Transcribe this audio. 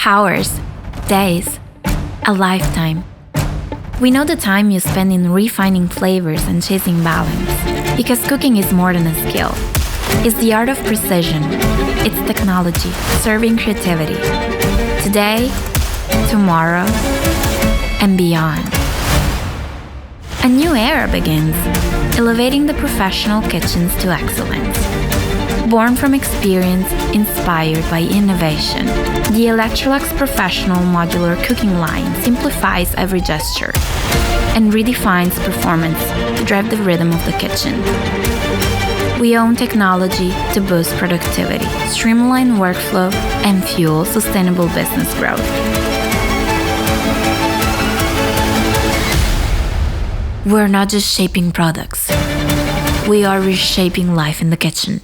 Hours, days, a lifetime. We know the time you spend in refining flavors and chasing balance, because cooking is more than a skill. It's the art of precision. It's technology, serving creativity. Today, tomorrow, and beyond. A new era begins, elevating the professional kitchens to excellence. Born from experience, inspired by innovation, the Electrolux Professional Modular cooking line simplifies every gesture and redefines performance to drive the rhythm of the kitchen. We own technology to boost productivity, streamline workflow, and fuel sustainable business growth. We're not just shaping products. We are reshaping life in the kitchen.